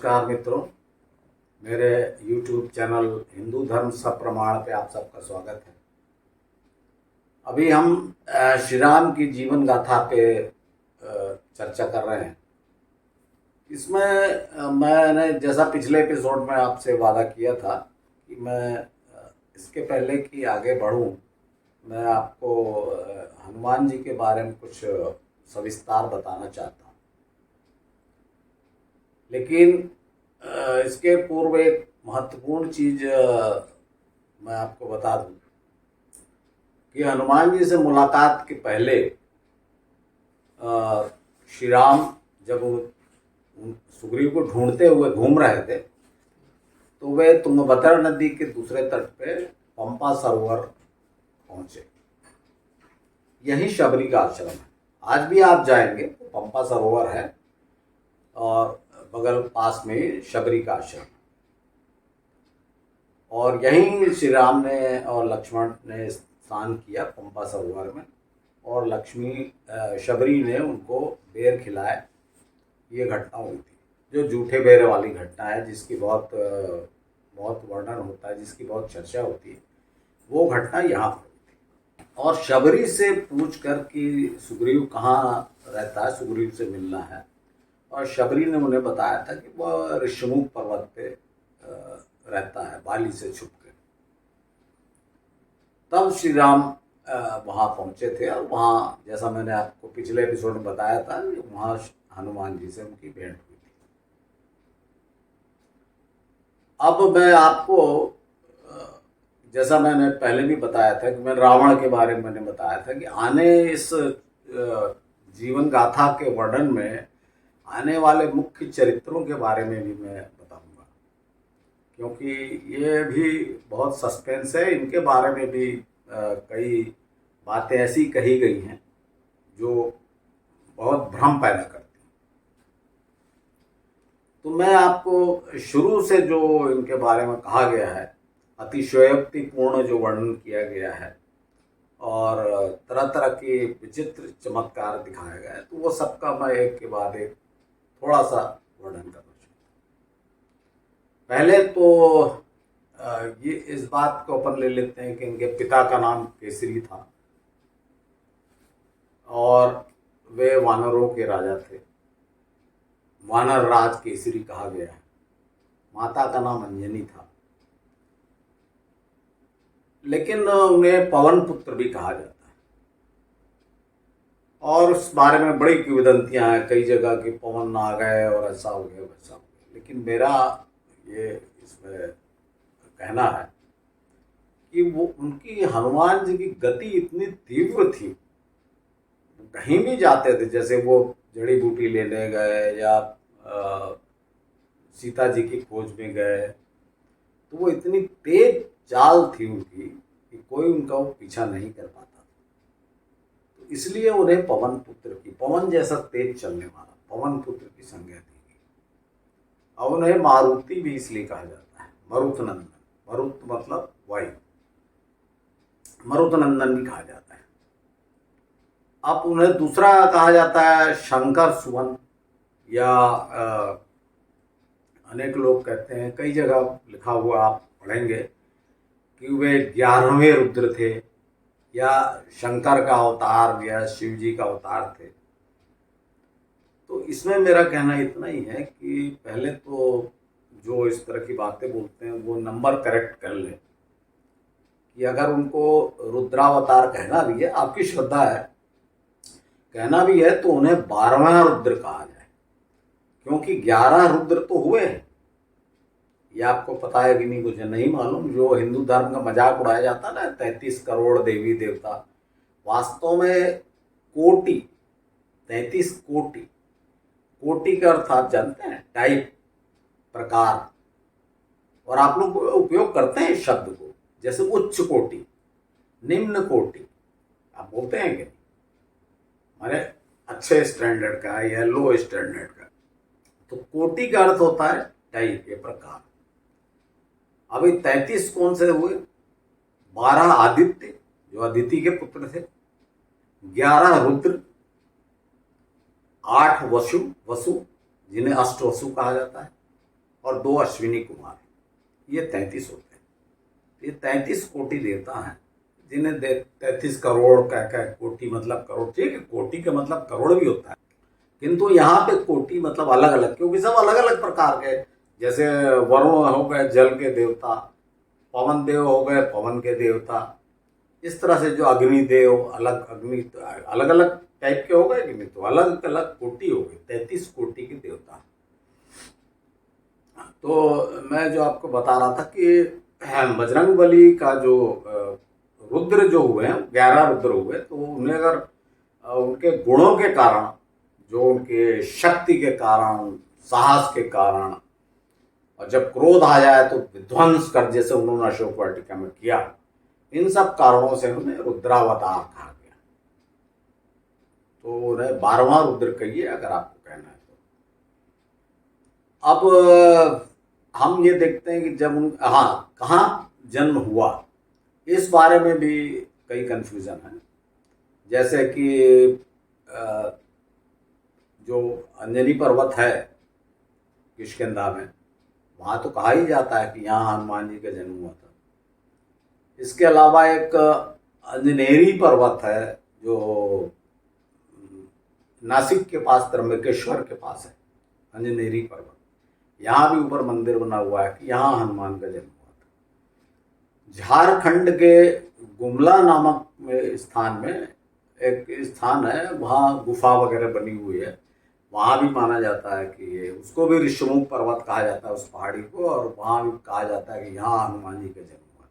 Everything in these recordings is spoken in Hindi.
नमस्कार मित्रों, मेरे YouTube चैनल हिंदू धर्म सप्रमाण पे आप सबका स्वागत है। अभी हम श्री राम की जीवन गाथा पे चर्चा कर रहे हैं। इसमें मैंने जैसा पिछले एपिसोड में आपसे वादा किया था कि मैं इसके पहले कि आगे बढ़ूं, मैं आपको हनुमान जी के बारे में कुछ सविस्तार बताना चाहता हूं। लेकिन इसके पूर्व एक महत्वपूर्ण चीज मैं आपको बता दूं कि हनुमान जी से मुलाकात के पहले श्री राम जब सुग्रीव को ढूंढते हुए घूम रहे थे तो वे तुंगभद्रा नदी के दूसरे तट पे पंपा सरोवर पहुंचे। यही शबरी का आश्रम है। आज भी आप जाएंगे तो पंपा सरोवर है और बगल पास में शबरी का आश्रम, और यहीं श्री राम ने और लक्ष्मण ने स्नान किया पंपा सरोवर में, और लक्ष्मी शबरी ने उनको बेर खिलाए। ये घटना हुई थी, जो जूठे बेर वाली घटना है, जिसकी बहुत वर्णन होता है, जिसकी बहुत चर्चा होती है। वो घटना यहाँ पर हुई थी। और शबरी से पूछ कर कि सुग्रीव कहाँ रहता है, सुग्रीव से मिलना है, और शबरी ने उन्हें बताया था कि वह ऋषमुख पर्वत पे रहता है, बाली से छुप कर। तब श्री राम वहाँ पहुँचे थे, और वहाँ जैसा मैंने आपको पिछले एपिसोड में बताया था, वहाँ हनुमान जी से उनकी भेंट हुई थी। अब मैं आपको जैसा मैंने पहले भी बताया था कि मैं रावण के बारे में मैंने बताया था कि आने इस जीवन गाथा के वर्णन में आने वाले मुख्य चरित्रों के बारे में भी मैं बताऊंगा, क्योंकि ये भी बहुत सस्पेंस है। इनके बारे में भी कई बातें ऐसी कही गई हैं जो बहुत भ्रम पैदा करती हैं। तो मैं आपको शुरू से जो इनके बारे में कहा गया है, अतिशयोक्तिपूर्ण जो वर्णन किया गया है और तरह तरह के विचित्र चमत्कार दिखाया गया है, तो वो सबका मैं एक के बाद एक थोड़ा सा वर्णन करना चाहता हूँ। पहले तो ये इस बात को अपन ले लेते हैं कि इनके पिता का नाम केसरी था और वे वानरों के राजा थे। वानर राज केसरी कहा गया है। माता का नाम अंजनी था, लेकिन उन्हें पवन पुत्र भी कहा जाता है। और उस बारे में बड़ी किंवदंतियां हैं कई जगह कि पवन आ गए और ऐसा हो गया वैसा हो गया। लेकिन मेरा ये इसमें कहना है कि वो उनकी हनुमान जी की गति इतनी तीव्र थी, कहीं भी जाते थे, जैसे वो जड़ी बूटी लेने गए या सीता जी की खोज में गए, तो वो इतनी तेज चाल थी उनकी कि कोई उनका वो पीछा नहीं कर पाता। तो इसलिए उन्हें पवन पुत्र की, पवन जैसा तेज चलने वाला पवन पुत्र की संज्ञा दी गई। और उन्हें मारुति भी इसलिए कहा जाता है, मरुतनंदन। मरुत मतलब वायु, मरुतनंदन भी कहा जाता है। अब उन्हें दूसरा कहा जाता है शंकर सुवन, या अनेक लोग कहते हैं, कई जगह लिखा हुआ आप पढ़ेंगे कि वे 11वें रुद्र थे, या शंकर का अवतार या शिव जी का अवतार थे। तो इसमें मेरा कहना इतना ही है कि पहले तो जो इस तरह की बातें बोलते हैं वो नंबर करेक्ट कर लें, कि अगर उनको रुद्रावतार कहना भी है, आपकी श्रद्धा है, कहना भी है, तो उन्हें 12वां रुद्र कहा जाए, क्योंकि 11 रुद्र तो हुए हैं। ये आपको पता है कि नहीं मुझे नहीं मालूम। जो हिंदू धर्म का मजाक उड़ाया जाता है ना, 33 करोड़ देवी देवता, वास्तव में कोटि, 33 कोटि। कोटि का अर्थ आप जानते हैं, टाइप, प्रकार। और आप लोग उपयोग करते हैं इस शब्द को, जैसे उच्च कोटि, निम्न कोटि, आप बोलते हैं कि नहीं, माने अच्छे स्टैंडर्ड का या लो स्टैंडर्ड का। तो कोटि का अर्थ होता है टाइप, ये प्रकार। अभी 33 कौन से हुए? 12 आदित्य, जो अदिति के पुत्र थे, 11 रुद्र, 8 वसु, जिन्हें अष्टवसु कहा जाता है, और 2 अश्विनी कुमार, ये 33 होते हैं। ये 33 कोटि देवता हैं, जिन्हें 33 करोड़ कह कोटि मतलब करोड़, ठीक है, कोटि का मतलब करोड़ भी होता है, किंतु यहाँ पे कोटि मतलब अलग अलग, क्योंकि सब अलग अलग प्रकार के, जैसे वरुण हो गए जल के देवता, पवन देव हो गए पवन के देवता, इस तरह से जो अग्निदेव अलग, अग्नि अलग अलग टाइप के हो गए कि नहीं, तो अलग अलग कोटि हो गए, 33 कोटि के देवता। तो मैं जो आपको बता रहा था कि बजरंगबली का जो रुद्र जो हुए हैं, 11 रुद्र हुए, तो उन्हें अगर उनके गुणों के कारण, जो उनके शक्ति के कारण, साहस के कारण, और जब क्रोध आ जाए तो विध्वंस कर, जैसे उन्होंने अशोक वाटिका में किया, इन सब कारणों से उन्हें रुद्रावतार कहा गया। तो उन्हें 12वां रुद्र कहिए अगर आपको कहना है तो। अब हम ये देखते हैं कि जब कहाँ जन्म हुआ, इस बारे में भी कई कंफ्यूजन है। जैसे कि जो अंजनी पर्वत है किष्किंधा में, वहाँ तो कहा ही जाता है कि यहाँ हनुमान जी का जन्म हुआ था। इसके अलावा एक अंजनेरी पर्वत है जो नासिक के पास त्र्यंबकेश्वर के पास है, अंजनेरी पर्वत, यहाँ भी ऊपर मंदिर बना हुआ है कि यहाँ हनुमान का जन्म हुआ था। झारखंड के गुमला नामक स्थान में एक स्थान है, वहाँ गुफा वगैरह बनी हुई है, वहाँ भी माना जाता है कि ये, उसको भी ऋषिमुख पर्वत कहा जाता है उस पहाड़ी को, और वहाँ भी कहा जाता है कि यहाँ हनुमान जी का जन्म हुआ था।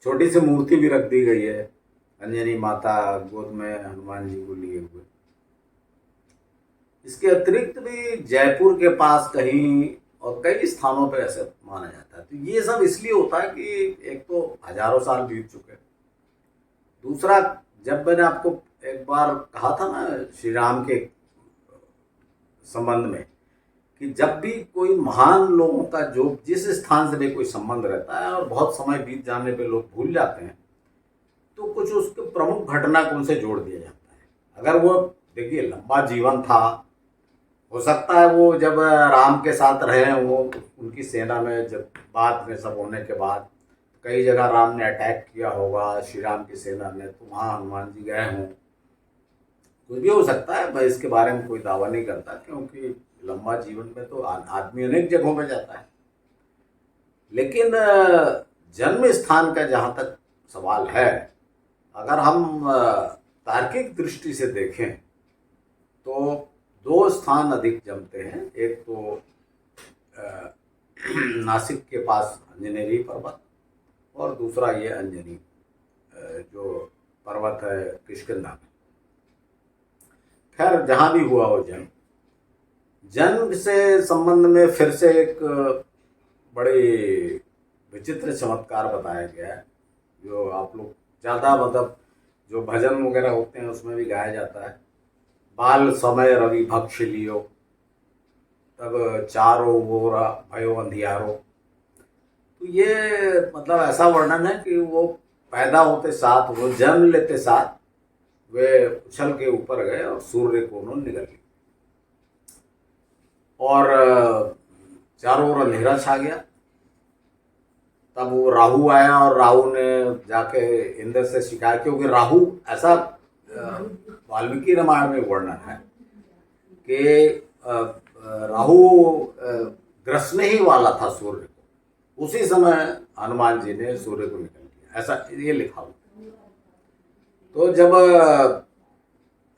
छोटी सी मूर्ति भी रख दी गई है, अंजनी माता गोद में हनुमान जी को लिए हुए। इसके अतिरिक्त भी जयपुर के पास कहीं और कई स्थानों पे ऐसे माना जाता है। तो ये सब इसलिए होता है कि एक तो हजारों साल बीत चुके, दूसरा जब मैंने आपको एक बार कहा था ना श्री राम के संबंध में, कि जब भी कोई महान लोगों का जो जिस स्थान से भी कोई संबंध रहता है और बहुत समय बीत जाने पे लोग भूल जाते हैं, तो कुछ उसके प्रमुख घटना को उनसे जोड़ दिया जाता है। अगर वो देखिए लंबा जीवन था, हो सकता है वो जब राम के साथ रहे, वो उनकी सेना में जब बाद में सब होने के बाद कई जगह राम ने अटैक किया होगा श्री राम की सेना ने, तो वहाँ हनुमान जी गए हों, कुछ भी हो सकता है। मैं इसके बारे में कोई दावा नहीं करता, क्योंकि लंबा जीवन में तो आदमी अनेक जगहों पे जाता है। लेकिन जन्म स्थान का जहाँ तक सवाल है, अगर हम तार्किक दृष्टि से देखें तो 2 स्थान अधिक जमते हैं। एक तो नासिक के पास अंजनेरी पर्वत, और दूसरा ये अंजनी जो पर्वत है किष्किंधा में। खैर जहाँ भी हुआ हो जन्म से संबंध में फिर से एक बड़े विचित्र चमत्कार बताया गया है, जो आप लोग ज़्यादा मतलब जो भजन वगैरह होते हैं उसमें भी गाया जाता है। बाल समय रवि भक्ष लियो, तब चारों ओर भयो अंधियारो। तो ये मतलब ऐसा वर्णन है कि वो पैदा होते साथ, वो जन्म लेते साथ वे उछल के ऊपर गए और सूर्य को उन्होंने निगल लिया, और चारों ओर अंधेरा छा गया। तब वो राहु आया, और राहु ने जाके इंद्र से शिकायत, क्योंकि राहु ऐसा वाल्मीकि रामायण में वर्णन है कि राहु ग्रसने ही वाला था सूर्य को, उसी समय हनुमान जी ने सूर्य को निकल दिया, ऐसा ये लिखा हुआ। तो जब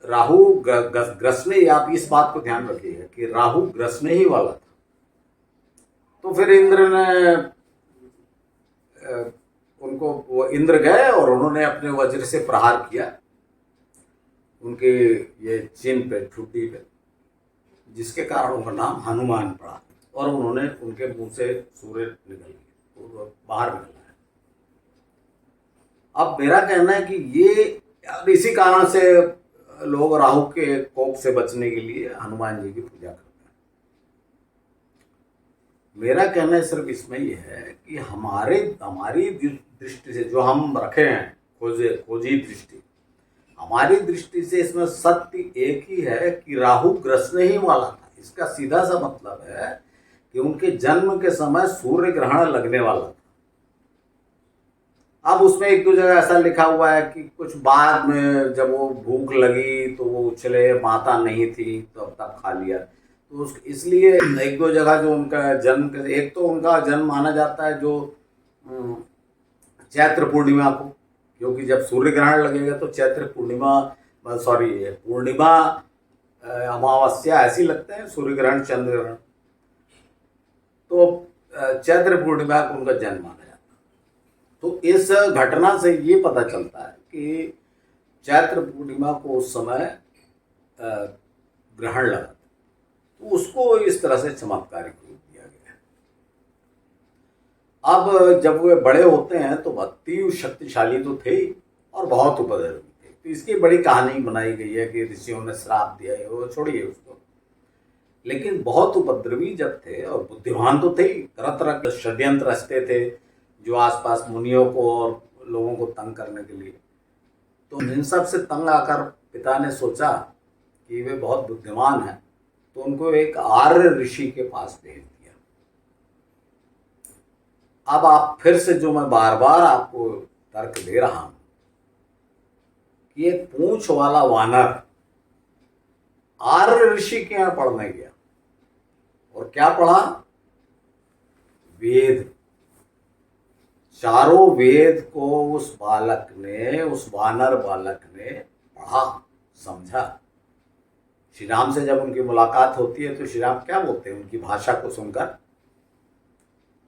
राहु ग्रसने, आप इस बात को ध्यान रखिएगा कि राहु ग्रसने ही वाला था, तो फिर इंद्र ने उनको, वो इंद्र गए और उन्होंने अपने वज्र से प्रहार किया उनके ये चिन्ह पे, ठुड्डी पे, जिसके कारण उनका नाम हनुमान पड़ा, और उन्होंने उनके मुंह से सूर्य निकल गया, बाहर निकला है। अब मेरा कहना है कि ये, अब इसी कारण से लोग राहु के कोप से बचने के लिए हनुमान जी की पूजा करते हैं। मेरा कहना सिर्फ इसमें यह है कि हमारी दृष्टि से जो हम रखे हैं, खोजी दृष्टि, हमारी दृष्टि से इसमें सत्य एक ही है कि राहु ग्रसने ही वाला था। इसका सीधा सा मतलब है कि उनके जन्म के समय सूर्य ग्रहण लगने वाला था। अब उसमें एक दो जगह ऐसा लिखा हुआ है कि कुछ बाद में जब वो भूख लगी तो वो उछले, माता नहीं थी तो अब तक खा लिया। तो इसलिए एक दो जगह जो उनका जन्म, एक तो उनका जन्म माना जाता है जो चैत्र पूर्णिमा को, क्योंकि जब सूर्य ग्रहण लगेगा तो चैत्र पूर्णिमा, सॉरी पूर्णिमा अमावस्या ऐसी लगते हैं, सूर्य ग्रहण चंद्र ग्रहण, तो चैत्र पूर्णिमा को उनका जन्म माना जाता है। तो इस घटना से ये पता चलता है कि चैत्र पूर्णिमा को उस समय ग्रहण लगा, तो उसको इस तरह से चमत्कारिक रूप दिया गया है। अब जब वे बड़े होते हैं तो अति शक्तिशाली तो थे और बहुत उपद्रवी थे, तो इसकी बड़ी कहानी बनाई गई है कि ऋषियों ने श्राप दिया है, वो छोड़िए उसको। लेकिन बहुत उपद्रवी जब थे और बुद्धिमान तो थे, तरह तरह के षड्यंत्र रचते थे जो आसपास मुनियों को और लोगों को तंग करने के लिए। तो इन सब से तंग आकर पिता ने सोचा कि वे बहुत बुद्धिमान हैं, तो उनको एक आर्य ऋषि के पास भेज दिया। अब आप फिर से, जो मैं बार बार आपको तर्क दे रहा हूं कि एक पूंछ वाला वानर आर्य ऋषि के यहां पढ़ने गया और क्या पढ़ा? वेद। चारों वेद को उस बालक ने, उस वानर बालक ने पढ़ा, समझा। श्री राम से जब उनकी मुलाकात होती है तो श्री राम क्या बोलते हैं उनकी भाषा को सुनकर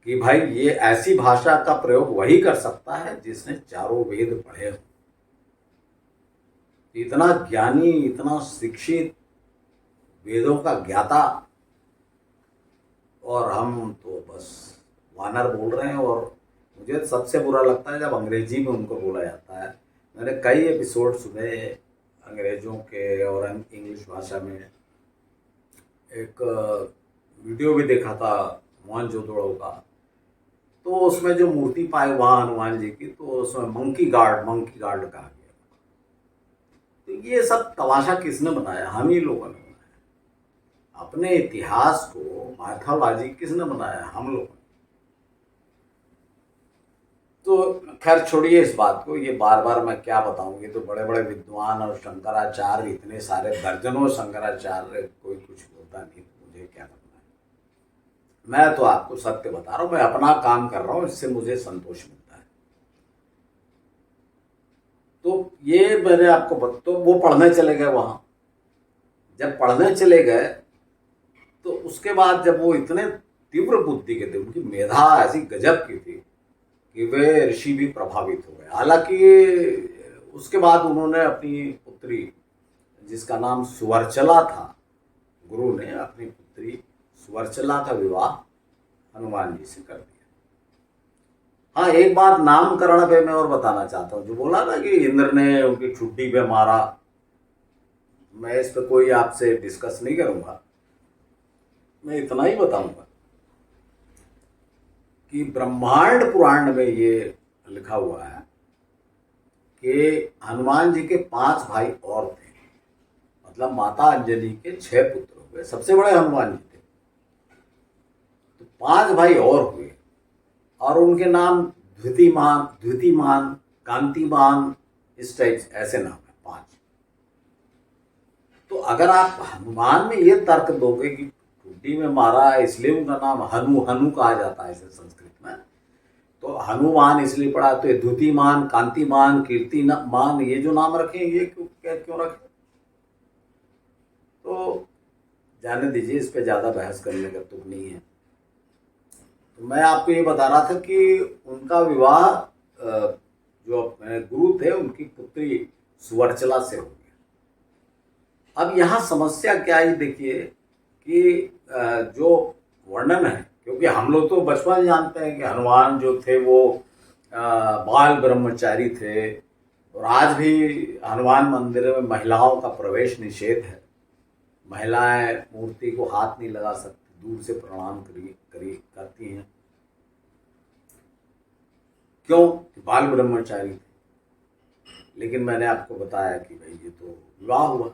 कि भाई ये ऐसी भाषा का प्रयोग वही कर सकता है जिसने चारों वेद पढ़े हो। इतना ज्ञानी, इतना शिक्षित, वेदों का ज्ञाता, और हम तो बस वानर बोल रहे हैं। और मुझे सबसे बुरा लगता है जब अंग्रेजी में उनको बोला जाता है। मैंने कई एपिसोड सुने अंग्रेजों के और इंग्लिश भाषा में। एक वीडियो भी देखा था मोहनजोदड़ो का, तो उसमें जो मूर्ति पाई वहाँ हनुमान जी की, तो उसमें मंकी गार्ड कहा गया। तो ये सब तमाशा किसने बनाया? हम ही लोगों ने बनाया। अपने इतिहास को माइथोलॉजी किसने बनाया? हम लोगों ने। तो खैर छोड़िए इस बात को, ये बार बार मैं क्या बताऊंगी। तो बड़े बड़े विद्वान और शंकराचार्य, इतने सारे दर्जनों शंकराचार्य, कोई कुछ बोलता नहीं, तो मुझे क्या करना है? मैं तो आपको सत्य बता रहा हूं, मैं अपना काम कर रहा हूं, इससे मुझे संतोष मिलता है। तो ये मैंने आपको तो वो पढ़ने चले गए वहां। जब पढ़ने चले गए तो उसके बाद जब वो इतने तीव्र बुद्धि के थे, उनकी मेधा ऐसी गजब की थी कि वे ऋषि भी प्रभावित हो गए। हालांकि उसके बाद उन्होंने अपनी पुत्री, जिसका नाम सुवर्चला था, गुरु ने अपनी पुत्री सुवर्चला का विवाह हनुमान जी से कर दिया। हाँ, एक बात नामकरण पे मैं और बताना चाहता हूँ। जो बोला ना कि इंद्र ने उनकी ठुड्डी पे मारा, मैं इस पर कोई आपसे डिस्कस नहीं करूंगा। मैं इतना ही बताऊंगा कि ब्रह्मांड पुराण में ये लिखा हुआ है कि हनुमान जी के 5 भाई और थे। मतलब माता अंजलि के 6 पुत्र हुए, सबसे बड़े हनुमान जी थे। तो 5 भाई और हुए और उनके नाम द्वितीमान, कांतिमान, इस टाइप ऐसे नाम है 5। तो अगर आप हनुमान में ये तर्क दोगे कि ठुड्डी में मारा इसलिए उनका नाम हनु कहा जाता है इसे संस्कृत में, तो हनुमान इसलिए पड़ा, तो ये द्वितीमान, कांतिमान, कीर्तिमान, ये जो नाम रखे ये क्यों रखे? तो जाने दीजिए, इस पे ज्यादा बहस करने का तुक नहीं है। तो मैं आपको ये बता रहा था कि उनका विवाह जो गुरु थे उनकी पुत्री सुवर्चला से हो गया। अब यहाँ समस्या क्या है देखिए कि जो वर्णन है, क्योंकि हम लोग तो बचपन जानते हैं कि हनुमान जो थे वो बाल ब्रह्मचारी थे, और आज भी हनुमान मंदिर में महिलाओं का प्रवेश निषेध है। महिलाएं मूर्ति को हाथ नहीं लगा सकती, दूर से प्रणाम करती हैं। क्यों? बाल ब्रह्मचारी थे। लेकिन मैंने आपको बताया कि भाई ये तो विवाह हुआ।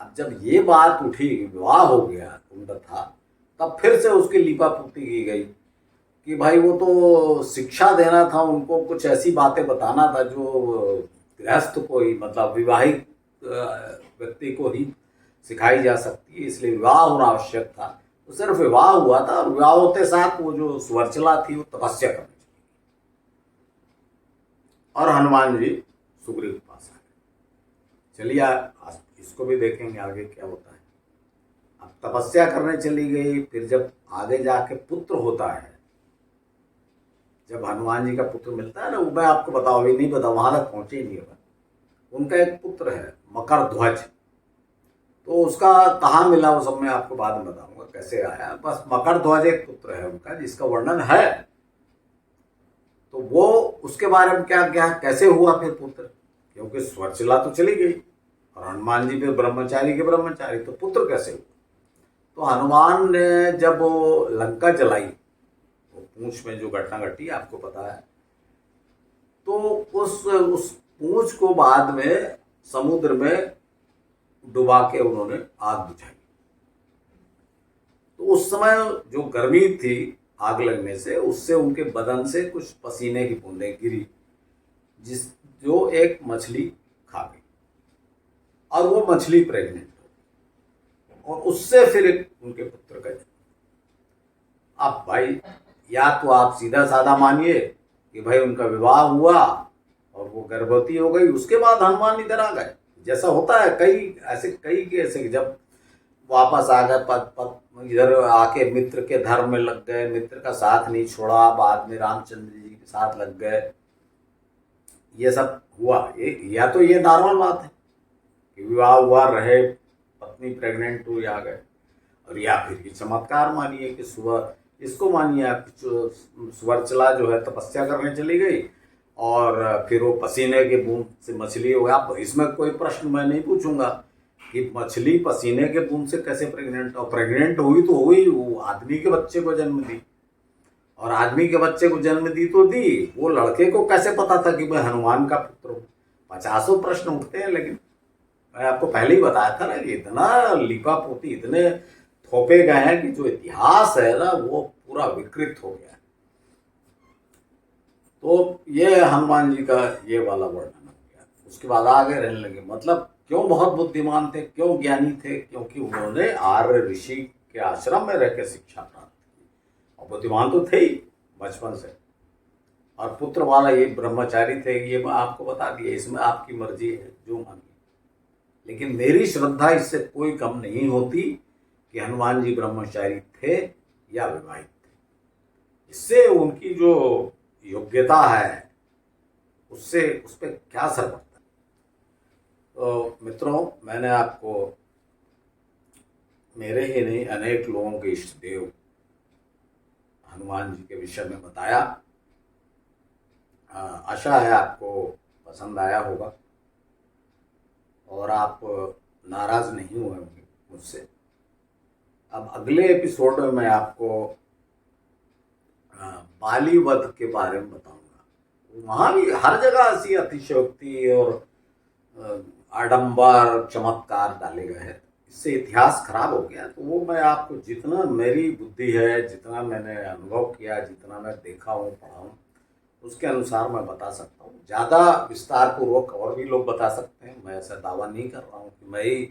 अब जब ये बात उठी, विवाह हो गया उनका था, तब फिर से उसकी लीपापोती की गई कि भाई वो तो शिक्षा देना था, उनको कुछ ऐसी बातें बताना था जो गृहस्थ को ही, मतलब विवाहित व्यक्ति को ही सिखाई जा सकती है, इसलिए विवाह होना आवश्यक था। तो सिर्फ विवाह हुआ था, और विवाह होते साथ वो जो सुवर्चला थी वो तपस्या करनी चाहिए, और हनुमान जी सुग्रीव के पास आ गए। चलिए आज इसको भी देखेंगे आगे क्या होता है। अब तपस्या करने चली गई, फिर जब आगे जाके पुत्र होता है, जब हनुमान जी का पुत्र मिलता है ना, वो मैं आपको बताऊं, अभी नहीं बताऊं, वहां तक पहुंचे ही नहीं है। उनका एक पुत्र है मकर ध्वज, तो उसका कहाँ मिला वो सब मैं आपको बाद में बताऊंगा कैसे आया। बस मकर ध्वज एक पुत्र है उनका जिसका वर्णन है। तो वो उसके बारे में क्या क्या कैसे हुआ फिर पुत्र, क्योंकि स्वर्चला तो चली गई और हनुमान जी फिर ब्रह्मचारी के ब्रह्मचारी, तो पुत्र कैसे हुआ। तो हनुमान ने जब वो लंका जलाई, वो पूंछ में जो घटना घटी आपको पता है, तो उस पूंछ को बाद में समुद्र में डुबा के उन्होंने आग बुझाई। तो उस समय जो गर्मी थी आग लगने से, उससे उनके बदन से कुछ पसीने की बूंदें गिरी, जो एक मछली खा गई, और वो मछली प्रेग्नेंट हो, और उससे फिर उनके पुत्र का जन्म। अब भाई या तो आप सीधा साधा मानिए कि भाई उनका विवाह हुआ और वो गर्भवती हो गई, उसके बाद हनुमान इधर आ गए, जैसा होता है कई केस है, जब वापस आ गए पद पद इधर आके मित्र के धर्म में लग गए, मित्र का साथ नहीं छोड़ा, बाद में रामचंद्र जी के साथ लग गए, ये सब हुआ। या तो ये नॉर्मल बात है कि विवाह हुआ, रहे, पत्नी प्रेग्नेंट हुई, आ गए, और या फिर ये चमत्कार मानिए कि सुबह इसको मानिए आप, सुवर्चला जो है तपस्या करने चली गई और फिर वो पसीने के बूंद से मछली हो गया। अब इसमें कोई प्रश्न मैं नहीं पूछूंगा कि मछली पसीने के बूंद से कैसे प्रेग्नेंट, और प्रेग्नेंट हुई तो हुई, वो आदमी के बच्चे को जन्म दी, और आदमी के बच्चे को जन्म दी तो दी, वो लड़के को कैसे पता था कि मैं हनुमान का पुत्र हूँ। 50 प्रश्न उठते हैं, लेकिन मैं आपको पहले ही बताया था ना कि इतना लीपापोती, इतने थोपे गए हैं कि जो इतिहास है ना वो पूरा विकृत हो गया है। तो ये हनुमान जी का ये वाला वर्णन हो गया। उसके बाद आगे रहने लगे, मतलब क्यों बहुत बुद्धिमान थे, क्यों ज्ञानी थे, क्योंकि उन्होंने आर्य ऋषि के आश्रम में रहकर शिक्षा प्राप्त की, और बुद्धिमान तो थे ही बचपन से, और पुत्र वाला ये ब्रह्मचारी थे, ये मैं आपको बता दिया। इसमें आपकी मर्जी है जो मानिए, लेकिन मेरी श्रद्धा इससे कोई कम नहीं होती कि हनुमान जी ब्रह्मचारी थे या विवाहित थे। इससे उनकी जो योग्यता है उससे उस पर क्या असर पड़ता है। तो मित्रों, मैंने आपको मेरे ही नहीं अनेक लोगों के इष्ट देव हनुमान जी के विषय में बताया। आशा है आपको पसंद आया होगा और आप नाराज नहीं हुए होंगे मुझसे। अब अगले एपिसोड में मैं आपको बाली वध के बारे में बताऊंगा। वहां भी हर जगह ऐसी अतिशयोक्ति और आडंबर चमत्कार डाले गए हैं, इससे इतिहास खराब हो गया। तो वो मैं आपको जितना मेरी बुद्धि है, जितना मैंने अनुभव किया, जितना मैं देखा हूँ, पढ़ा हूँ, उसके अनुसार मैं बता सकता हूँ। ज़्यादा विस्तार पूर्वक और भी लोग बता सकते हैं, मैं ऐसा दावा नहीं कर रहा हूँ कि मैं ही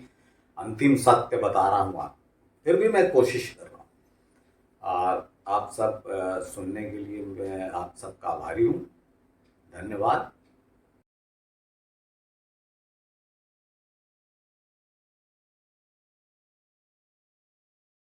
अंतिम सत्य बता रहा हूँ। फिर भी मैं कोशिश कर रहा हूँ। आप सब सुनने के लिए मैं आप सबका आभारी हूँ। धन्यवाद।